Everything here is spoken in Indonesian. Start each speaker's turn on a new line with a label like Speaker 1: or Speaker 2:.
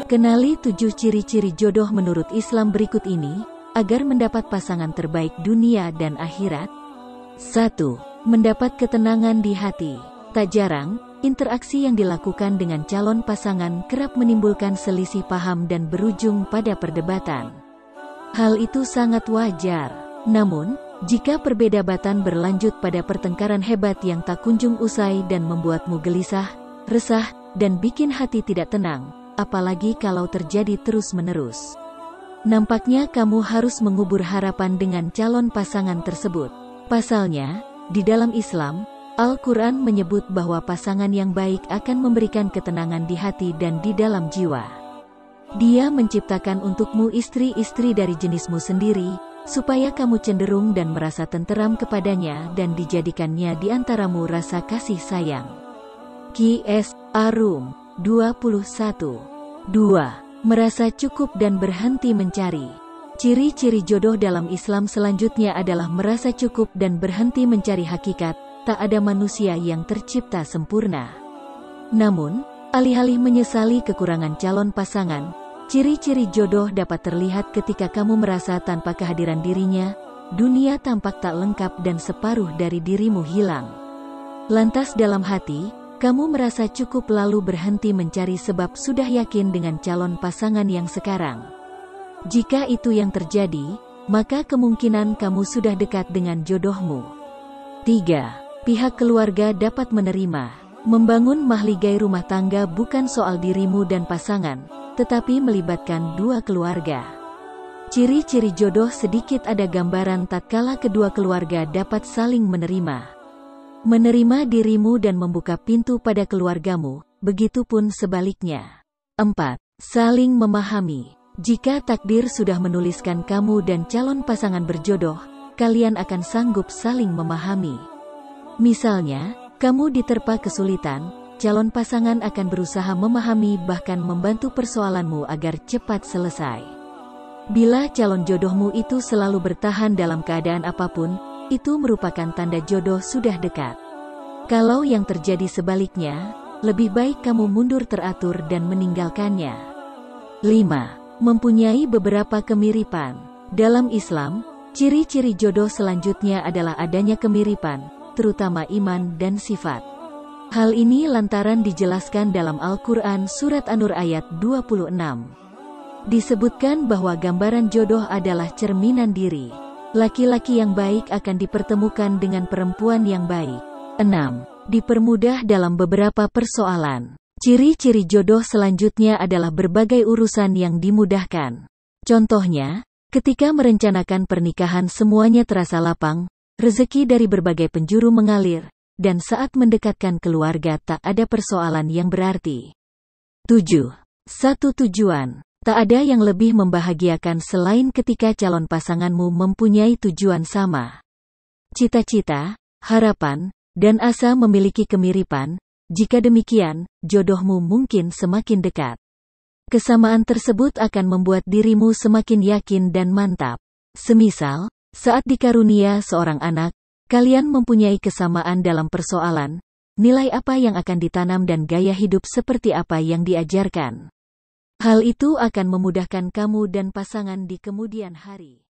Speaker 1: Kenali 7 ciri-ciri jodoh menurut Islam berikut ini, agar mendapat pasangan terbaik dunia dan akhirat. 1. Mendapat ketenangan di hati. Tak jarang, interaksi yang dilakukan dengan calon pasangan kerap menimbulkan selisih paham dan berujung pada perdebatan. Hal itu sangat wajar. Namun, jika perbedaan berlanjut pada pertengkaran hebat yang tak kunjung usai dan membuatmu gelisah, resah, dan bikin hati tidak tenang, apalagi kalau terjadi terus-menerus, nampaknya kamu harus mengubur harapan dengan calon pasangan tersebut. Pasalnya, di dalam Islam, Al-Quran menyebut bahwa pasangan yang baik akan memberikan ketenangan di hati dan di dalam jiwa. Dia menciptakan untukmu istri-istri dari jenismu sendiri, supaya kamu cenderung dan merasa tenteram kepadanya dan dijadikannya di antaramu rasa kasih sayang. Qs. Ar-Rum 21. 2. Merasa cukup dan berhenti mencari. Ciri-ciri jodoh dalam Islam selanjutnya adalah merasa cukup dan berhenti mencari hakikat. Tak ada manusia yang tercipta sempurna. Namun, alih-alih menyesali kekurangan calon pasangan, ciri-ciri jodoh dapat terlihat ketika kamu merasa tanpa kehadiran dirinya, dunia tampak tak lengkap dan separuh dari dirimu hilang. Lantas dalam hati, kamu merasa cukup lalu berhenti mencari sebab sudah yakin dengan calon pasangan yang sekarang. Jika itu yang terjadi, maka kemungkinan kamu sudah dekat dengan jodohmu. 3. Pihak keluarga dapat menerima. Membangun mahligai rumah tangga bukan soal dirimu dan pasangan, tetapi melibatkan dua keluarga. Ciri-ciri jodoh sedikit ada gambaran tatkala kedua keluarga dapat saling menerima. Menerima dirimu dan membuka pintu pada keluargamu, begitupun sebaliknya. 4. Saling memahami. Jika takdir sudah menuliskan kamu dan calon pasangan berjodoh, kalian akan sanggup saling memahami. Misalnya, kamu diterpa kesulitan, calon pasangan akan berusaha memahami bahkan membantu persoalanmu agar cepat selesai. Bila calon jodohmu itu selalu bertahan dalam keadaan apapun, itu merupakan tanda jodoh sudah dekat. Kalau yang terjadi sebaliknya, lebih baik kamu mundur teratur dan meninggalkannya. 5. Mempunyai beberapa kemiripan. Dalam Islam, ciri-ciri jodoh selanjutnya adalah adanya kemiripan, terutama iman dan sifat. Hal ini lantaran dijelaskan dalam Al-Quran Surat An-Nur ayat 26. Disebutkan bahwa gambaran jodoh adalah cerminan diri. Laki-laki yang baik akan dipertemukan dengan perempuan yang baik. 6. Dipermudah dalam beberapa persoalan. Ciri-ciri jodoh selanjutnya adalah berbagai urusan yang dimudahkan. Contohnya, ketika merencanakan pernikahan semuanya terasa lapang, rezeki dari berbagai penjuru mengalir, dan saat mendekatkan keluarga tak ada persoalan yang berarti. 7. Satu tujuan. Tak ada yang lebih membahagiakan selain ketika calon pasanganmu mempunyai tujuan sama. Cita-cita, harapan, dan asa memiliki kemiripan. Jika demikian, jodohmu mungkin semakin dekat. Kesamaan tersebut akan membuat dirimu semakin yakin dan mantap. Semisal, saat dikarunia seorang anak, kalian mempunyai kesamaan dalam persoalan, nilai apa yang akan ditanam dan gaya hidup seperti apa yang diajarkan. Hal itu akan memudahkan kamu dan pasangan di kemudian hari.